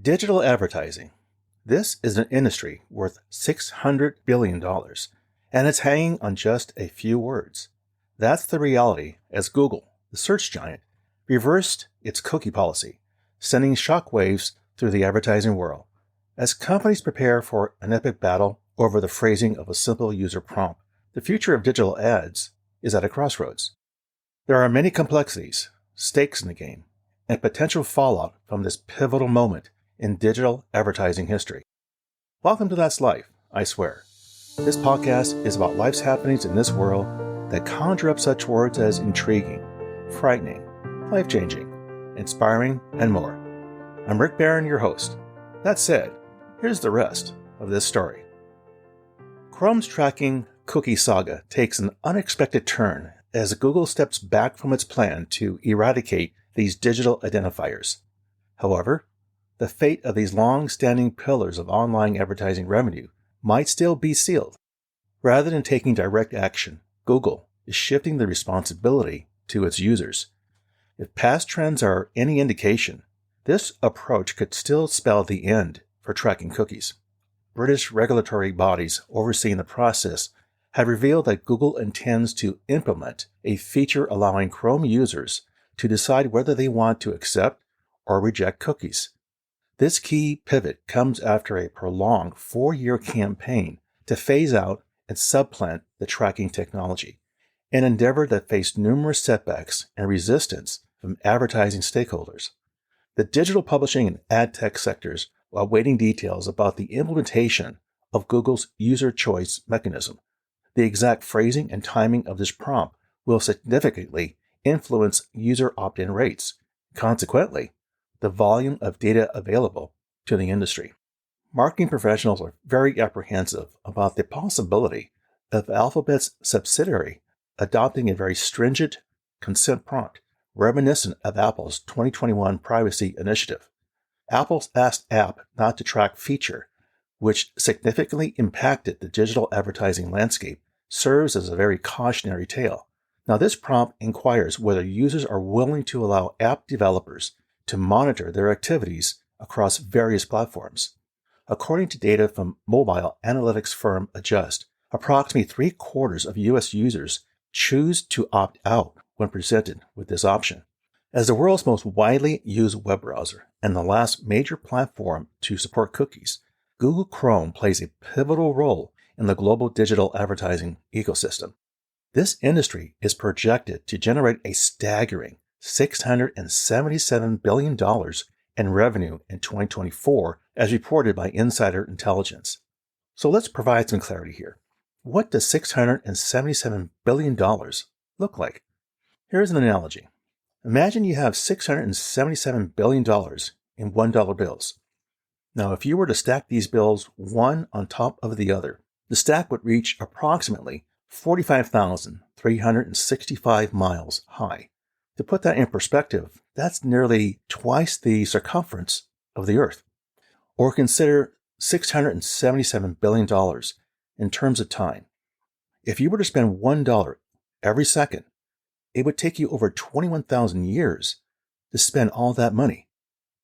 Digital advertising. This is an industry worth $600 billion, and it's hanging on just a few words. That's the reality as Google, the search giant, reversed its cookie policy, sending shockwaves through the advertising world. As companies prepare for an epic battle over the phrasing of a simple user prompt, the future of digital ads is at a crossroads. There are many complexities, stakes in the game, and potential fallout from this pivotal moment in digital advertising history. Welcome to That's Life, I swear. This podcast is about life's happenings in this world that conjure up such words as intriguing, frightening, life-changing, inspiring, and more. I'm Rick Barron, your host. That said, here's the rest of this story. Chrome's tracking cookie saga takes an unexpected turn as Google steps back from its plan to eradicate these digital identifiers. However, the fate of these long-standing pillars of online advertising revenue might still be sealed. Rather than taking direct action, Google is shifting the responsibility to its users. If past trends are any indication, this approach could still spell the end for tracking cookies. British regulatory bodies overseeing the process have revealed that Google intends to implement a feature allowing Chrome users to decide whether they want to accept or reject cookies. This key pivot comes after a prolonged 4-year campaign to phase out and supplant the tracking technology, an endeavor that faced numerous setbacks and resistance from advertising stakeholders. The digital publishing and ad tech sectors are awaiting details about the implementation of Google's user choice mechanism. The exact phrasing and timing of this prompt will significantly influence user opt-in rates. Consequently, the volume of data available to the industry. Marketing professionals are very apprehensive about the possibility of Alphabet's subsidiary adopting a very stringent consent prompt, reminiscent of Apple's 2021 privacy initiative. Apple's Ask App Not to Track feature, which significantly impacted the digital advertising landscape, serves as a very cautionary tale. Now, this prompt inquires whether users are willing to allow app developers to monitor their activities across various platforms. According to data from mobile analytics firm Adjust, approximately 3/4 of U.S. users choose to opt out when presented with this option. As the world's most widely used web browser and the last major platform to support cookies, Google Chrome plays a pivotal role in the global digital advertising ecosystem. This industry is projected to generate a staggering $677 billion in revenue in 2024, as reported by Insider Intelligence. So let's provide some clarity here. What does $677 billion look like? Here's an analogy. Imagine you have $677 billion in $1 bills. Now, if you were to stack these bills one on top of the other, the stack would reach approximately 45,365 miles high. To put that in perspective, that's nearly twice the circumference of the Earth. Or consider $677 billion in terms of time. If you were to spend $1 every second, it would take you over 21,000 years to spend all that money.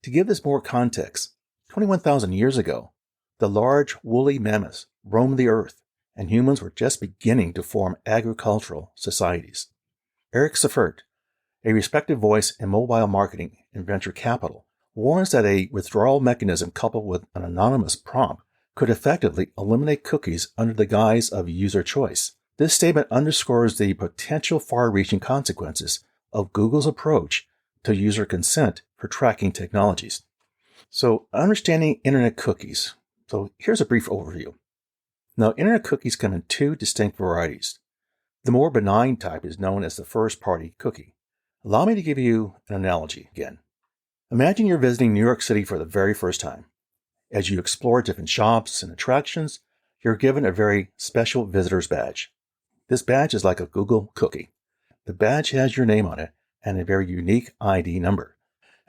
To give this more context, 21,000 years ago, the large woolly mammoths roamed the Earth, and humans were just beginning to form agricultural societies. Eric Seifert, a respected voice in mobile marketing and venture capital, warns that a withdrawal mechanism coupled with an anonymous prompt could effectively eliminate cookies under the guise of user choice. This statement underscores the potential far-reaching consequences of Google's approach to user consent for tracking technologies. So, understanding internet cookies. So, here's a brief overview. Now, internet cookies come in two distinct varieties. The more benign type is known as the first-party cookie. Allow me to give you an analogy again. Imagine you're visiting New York City for the very first time. As you explore different shops and attractions, you're given a very special visitor's badge. This badge is like a Google cookie. The badge has your name on it and a very unique ID number.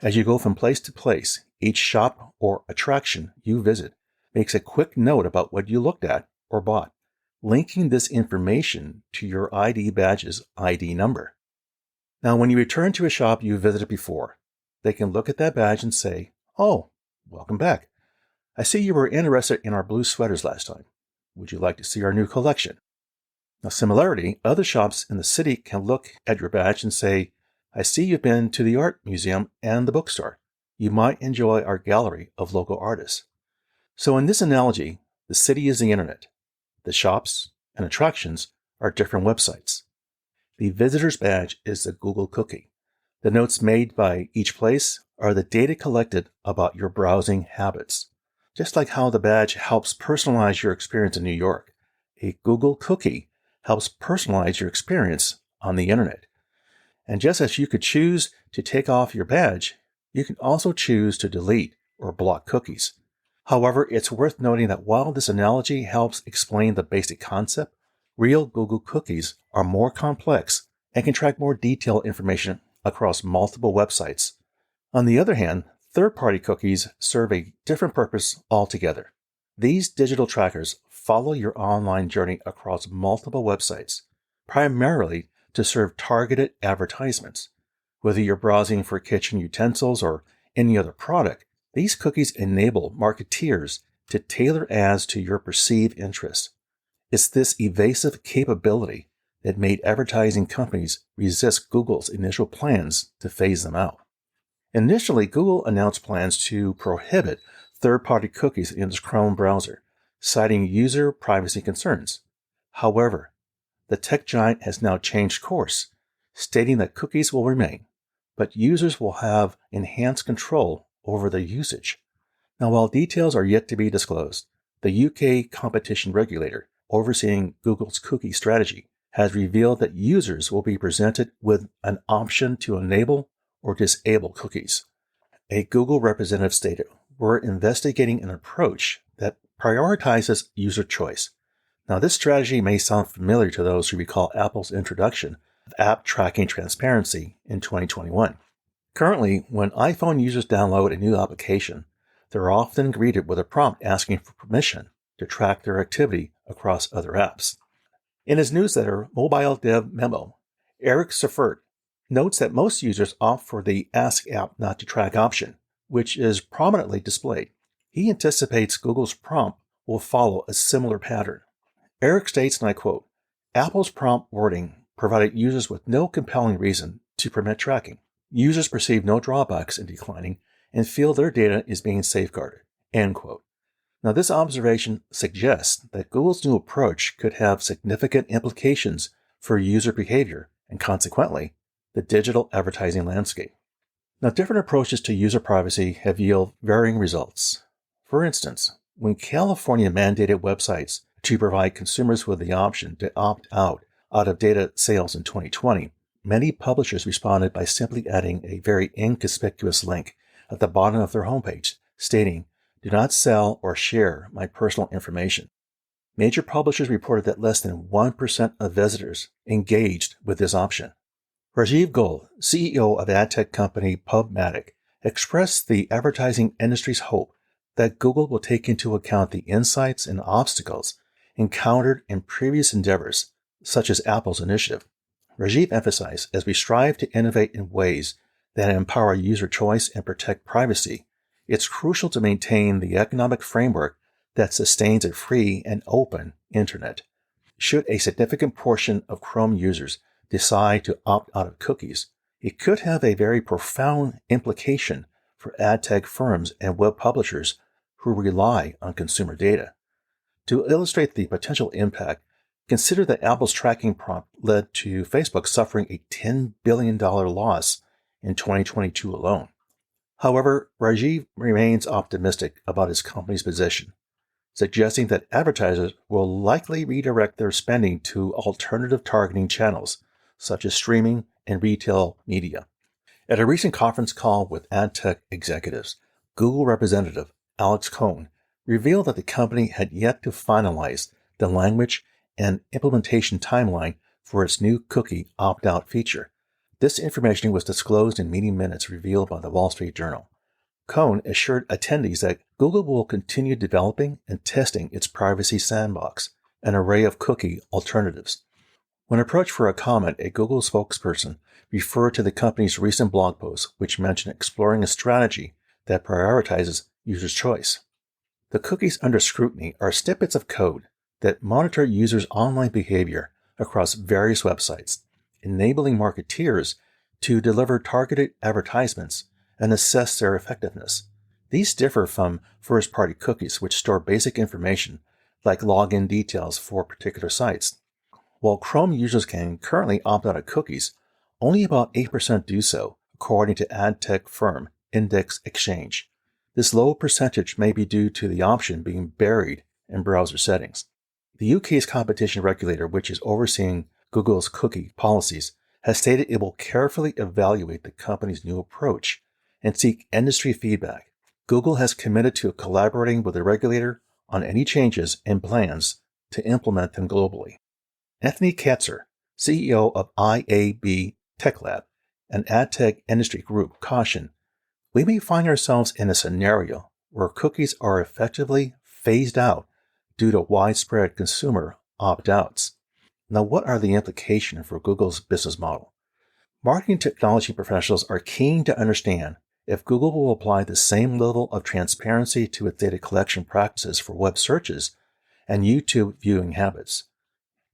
As you go from place to place, each shop or attraction you visit makes a quick note about what you looked at or bought, linking this information to your ID badge's ID number. Now, when you return to a shop you visited before, they can look at that badge and say, "Oh, welcome back. I see you were interested in our blue sweaters last time. Would you like to see our new collection? Now, similarly, other shops in the city can look at your badge and say, I see you've been to the art museum and the bookstore. You might enjoy our gallery of local artists. So in this analogy, the city is the internet. The shops and attractions are different websites. The visitor's badge is the Google cookie. The notes made by each place are the data collected about your browsing habits. Just like how the badge helps personalize your experience in New York, a Google cookie helps personalize your experience on the internet. And just as you could choose to take off your badge, you can also choose to delete or block cookies. However, it's worth noting that while this analogy helps explain the basic concept, real Google cookies are more complex and can track more detailed information across multiple websites. On the other hand, third-party cookies serve a different purpose altogether. These digital trackers follow your online journey across multiple websites, primarily to serve targeted advertisements. Whether you're browsing for kitchen utensils or any other product, these cookies enable marketeers to tailor ads to your perceived interests. It's this evasive capability that made advertising companies resist Google's initial plans to phase them out. Initially, Google announced plans to prohibit third-party cookies in its Chrome browser, citing user privacy concerns. However, the tech giant has now changed course, stating that cookies will remain, but users will have enhanced control over their usage. Now, while details are yet to be disclosed, the UK competition regulator overseeing Google's cookie strategy has revealed that users will be presented with an option to enable or disable cookies. A Google representative stated, "We're investigating an approach that prioritizes user choice." Now, this strategy may sound familiar to those who recall Apple's introduction of app tracking transparency in 2021. Currently, when iPhone users download a new application, they're often greeted with a prompt asking for permission to track their activity across other apps. In his newsletter, Mobile Dev Memo, Eric Seifert notes that most users opt for the Ask App Not to Track option, which is prominently displayed. He anticipates Google's prompt will follow a similar pattern. Eric states, and I quote, Apple's prompt wording provided users with no compelling reason to permit tracking. Users perceive no drawbacks in declining and feel their data is being safeguarded, end quote. Now, this observation suggests that Google's new approach could have significant implications for user behavior and, consequently, the digital advertising landscape. Now, different approaches to user privacy have yielded varying results. For instance, when California mandated websites to provide consumers with the option to opt out of data sales in 2020, many publishers responded by simply adding a very inconspicuous link at the bottom of their homepage, stating, "Do not sell or share my personal information." Major publishers reported that less than 1% of visitors engaged with this option. Rajiv Goel, CEO of ad tech company PubMatic, expressed the advertising industry's hope that Google will take into account the insights and obstacles encountered in previous endeavors, such as Apple's initiative. Rajiv emphasized, as we strive to innovate in ways that empower user choice and protect privacy, it's crucial to maintain the economic framework that sustains a free and open internet. Should a significant portion of Chrome users decide to opt out of cookies, it could have a very profound implication for ad tech firms and web publishers who rely on consumer data. To illustrate the potential impact, consider that Apple's tracking prompt led to Facebook suffering a $10 billion loss in 2022 alone. However, Rajiv remains optimistic about his company's position, suggesting that advertisers will likely redirect their spending to alternative targeting channels, such as streaming and retail media. At a recent conference call with ad tech executives, Google representative Alex Cohn revealed that the company had yet to finalize the language and implementation timeline for its new cookie opt-out feature. This information was disclosed in meeting minutes revealed by the Wall Street Journal. Cohn assured attendees that Google will continue developing and testing its privacy sandbox, an array of cookie alternatives. When approached for a comment, a Google spokesperson referred to the company's recent blog post, which mentioned exploring a strategy that prioritizes user's choice. The cookies under scrutiny are snippets of code that monitor users' online behavior across various websites, enabling marketeers to deliver targeted advertisements and assess their effectiveness. These differ from first-party cookies, which store basic information like login details for particular sites. While Chrome users can currently opt out of cookies, only about 8% do so, according to ad tech firm Index Exchange. This low percentage may be due to the option being buried in browser settings. The UK's competition regulator, which is overseeing Google's cookie policies, has stated it will carefully evaluate the company's new approach and seek industry feedback. Google has committed to collaborating with the regulator on any changes and plans to implement them globally. Anthony Katzer, CEO of IAB Tech Lab, an ad tech industry group, cautioned, "We may find ourselves in a scenario where cookies are effectively phased out due to widespread consumer opt-outs." Now, what are the implications for Google's business model? Marketing technology professionals are keen to understand if Google will apply the same level of transparency to its data collection practices for web searches and YouTube viewing habits.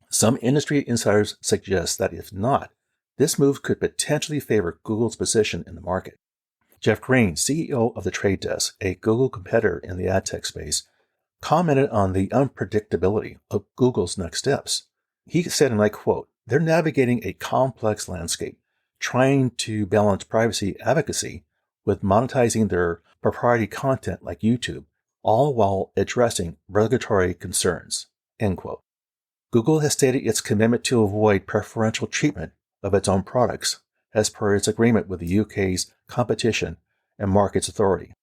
Some industry insiders suggest that if not, this move could potentially favor Google's position in the market. Jeff Green, CEO of The Trade Desk, a Google competitor in the ad tech space, commented on the unpredictability of Google's next steps. He said, and I quote, "They're navigating a complex landscape, trying to balance privacy advocacy with monetizing their proprietary content like YouTube, all while addressing regulatory concerns." End quote. Google has stated its commitment to avoid preferential treatment of its own products as per its agreement with the UK's Competition and Markets Authority.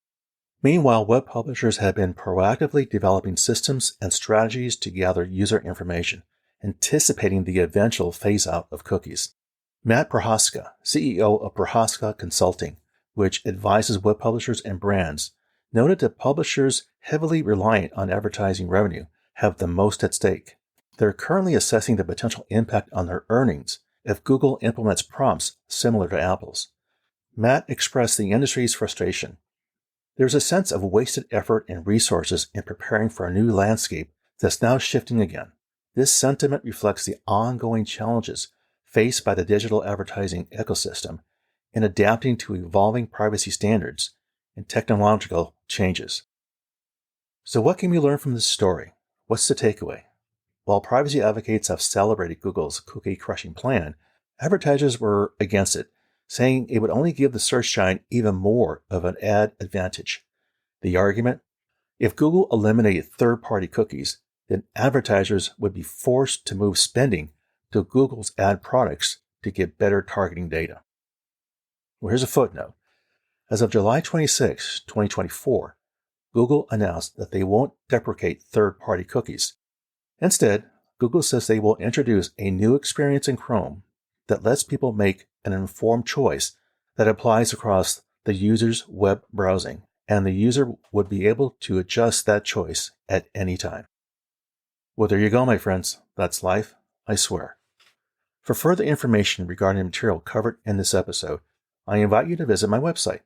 Meanwhile, web publishers have been proactively developing systems and strategies to gather user information, anticipating the eventual phase-out of cookies. Matt Prohaska, CEO of Prohaska Consulting, which advises web publishers and brands, noted that publishers heavily reliant on advertising revenue have the most at stake. They're currently assessing the potential impact on their earnings if Google implements prompts similar to Apple's. Matt expressed the industry's frustration. "There's a sense of wasted effort and resources in preparing for a new landscape that's now shifting again. This sentiment reflects the ongoing challenges faced by the digital advertising ecosystem in adapting to evolving privacy standards and technological changes." So what can we learn from this story? What's the takeaway? While privacy advocates have celebrated Google's cookie-crushing plan, advertisers were against it, saying it would only give the search giant even more of an ad advantage. The argument? If Google eliminated third-party cookies, then advertisers would be forced to move spending to Google's ad products to get better targeting data. Well, here's a footnote. As of July 26, 2024, Google announced that they won't deprecate third-party cookies. Instead, Google says they will introduce a new experience in Chrome that lets people make an informed choice that applies across the user's web browsing, and the user would be able to adjust that choice at any time. Well, there you go, my friends. That's life, I swear. For further information regarding the material covered in this episode, I invite you to visit my website,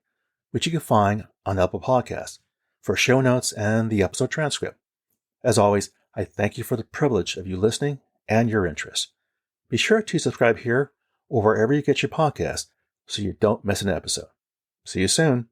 which you can find on Apple Podcasts, for show notes and the episode transcript. As always, I thank you for the privilege of you listening and your interest. Be sure to subscribe here or wherever you get your podcast so you don't miss an episode. See you soon.